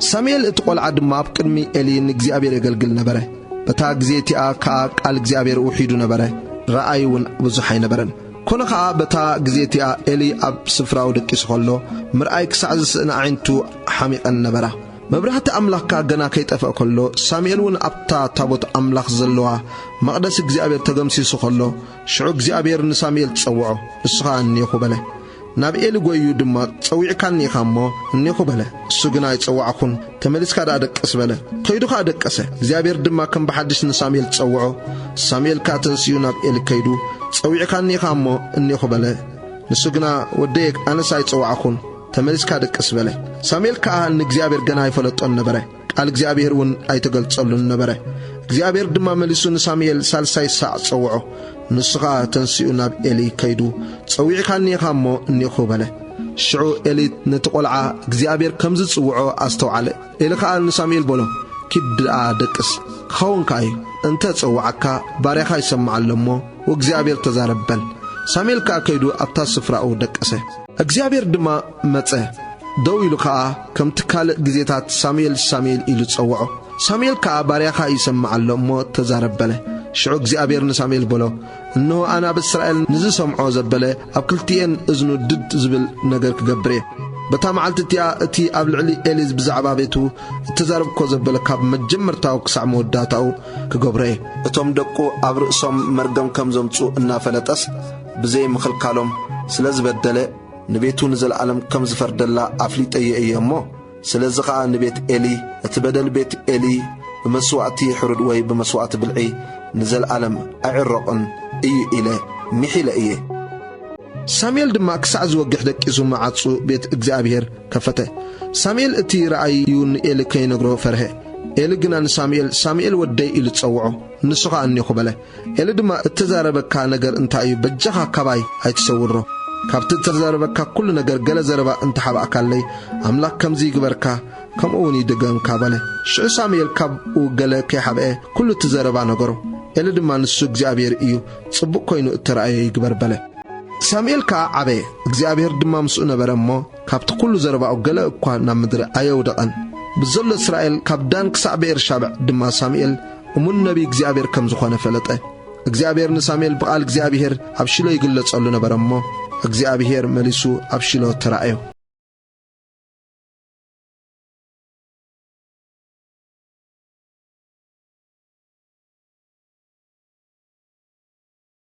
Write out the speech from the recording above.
ሳሙኤል እትቆልዓ ድማ ኣብ ቅድሚ ኤሊ ንእግዚአብሔር የገልግል ነበረ በታ ግዜቲኣ ከኣ ቃል እግዚአብሔር ውሒዱ ነበረ ረአይ እውን ብዙሕ ኣይነበረን ኮነ ከዓ በታ ግዜቲኣ ኤሊ ኣብ ስፍራው ደቂሱ ከሎ ምርኣይ ክሳዕ ዝስእና ዓይንቱ ሓሚቐን ነበራ መብራህቲ ኣምላኽካ ገና ከይጠፍአ ከሎ ሳሙኤል እውን ኣብታ ታቦት ኣምላኽ ዘለዋ መቕደስ እግዚአብሔር ተገምሲሱ ከሎ ሽዑ እግዚአብሔር ንሳሙኤል ጸውዖ እስኻ እኒኹ በለ ናብ ኤሊ ጎዩ ድማ ጸዊዕካኒ ኢኻ እሞ እኒኹ በለ እሱ ግና ይጸዋዕኹን ተመሊስካ ደቀስ በለ ከይዱኻ ደቀሰ እግዚአብሔር ድማ ከም በሓድሽ ንሳሙኤል ጸውዖ ሳሙኤል ከዓ ተንስዩ ናብ ኤሊ ከይዱ ጸዊዕካኒ ኢኻ እሞ እኒኹ በለ ንሱ ግና ወደየ ኣነሳ ይጸዋዕኹን ተመሊስካ ደቀስ በለ ሳሙኤል ከዓ ንእግዚአብሔር ገና ይፈለጦን ነበረ ቃል እግዚአብሔር እውን ኣይተገልጸሉን ነበረ እግዚአብሔር ድማ መሊሱ ንሳሙኤል ሳልሳይ ሳዕ ጸውዖ ንስኻ ተንስኡ ናብ ኤሊ ከይዱ ጸዊዕካኒ ኢኻ እሞ እኒኹ በለ ሽዑ ኤሊ ነተቆልዓ እግዚአብሔር ከምዝ ጽውዖ ኣስተውዓለ ኤሊ ከዓ ንሳሙኤል በሎ ኪድኣ ደቅስ ክኸውን ከኣዩ እንተ ጸዋዓካ ባርያኻ ይሰምዓሎ እሞ ወእግዚአብሔር ተዛረበል ሳሙኤል ከዓ ከይዱ ኣብታ ስፍራኡ ደቀሰ እግዚአብሔር ድማ መጸ ደው ኢሉ ከዓ ከም ትካልእ ግዜታት ሳሙኤል ኢሉ ጸውዖ ሳሙኤል ከዓ ባርያኻ ይሰምዓሎ እሞ ተዛረበለ ሽዑ እግዚአብሔር ንሳሙኤል በሎ እነሆ ኣና ብእስራኤል ንዝሰምዖ ዘበለ ኣብ ክልቲኤን እዝኑ ድድ ዝብል ነገር ክገብር እየ በታ መዓልትቲኣ እቲ ኣብ ልዕሊ ኤሊ ብዛዕባ ቤቱ እተዛረብኮ ዘበለ ካብ መጀመርታው ክሳዕ መወዳታው ክገብረ እየ እቶም ደቁ ኣብ ርእሶም መርገም ከም ዘምፁ እናፈለጠስ ብዘይ ምኽልካሎም ስለ ዝበደለ ንቤቱ ንዘለዓለም ከም ዝፈርደላ ኣፍሊጠየ እየ እሞ ስለዚ ከዓ ንቤት ኤሊ እቲ በደል ቤት ኤሊ ብመስዋዕቲ ሕሩድ ወይ ብመስዋዕቲ ብልዒ ንዘለዓለም ኣይዕረቕን እዩ ኢለ ሚሒለ እየ ሳሙኤል ድማ ክሳዕ ዝወግሕ ደቂሱ መዓጹ ቤት እግዚአብሔር ከፈተ ሳሙኤል እቲ ረአዩ ንኤሊ ከይነግሮ ፈርሄ ኤሊ ግና ንሳሙኤል ወደይ ኢሉ ጸውዖ ንሱ ከዓ እኒኹ በለ ኤሊ ድማ እተዛረበካ ነገር እንታይ እዩ በጃኻ ካባይ ኣይትሰውሮ ካብቲ እተዛረበካ ኩሉ ነገር ገለ ዘረባ እንተሓባእካለይ ኣምላኽ ከምዚ ይግበርካ ከምኡውን ይድገምካ በለ ሽዑ ሳሙኤል ካብኡ ገለ ከይሓብአ ኩሉ እትዘረባ ነገሮ ኤሊ ድማ ንሱ እግዚአብሔር እዩ ጽቡቕ ኮይኑ እተረአየ ይግበር በለ ሳሙኤል ከዓ ዓበየ እግዚአብሔር ድማ ምስኡ ነበረ እሞ ካብቲ ኩሉ ዘረባኡ ገለ እኳ ናብ ምድሪ ኣየውደቐን ብዘሎ እስራኤል ካብ ዳን ክሳዕ ቤርሻብዕ ድማ ሳሙኤል እሙን ነቢ እግዚአብሔር ከም ዝኾነ ፈለጠ እግዚአብሔር ንሳሙኤል ብቓል እግዚአብሔር ኣብ ሽሎ ይግለጸሉ ነበረ እሞ እግዚአብሔር መሊሱ ኣብ ሽሎ ተራእዮ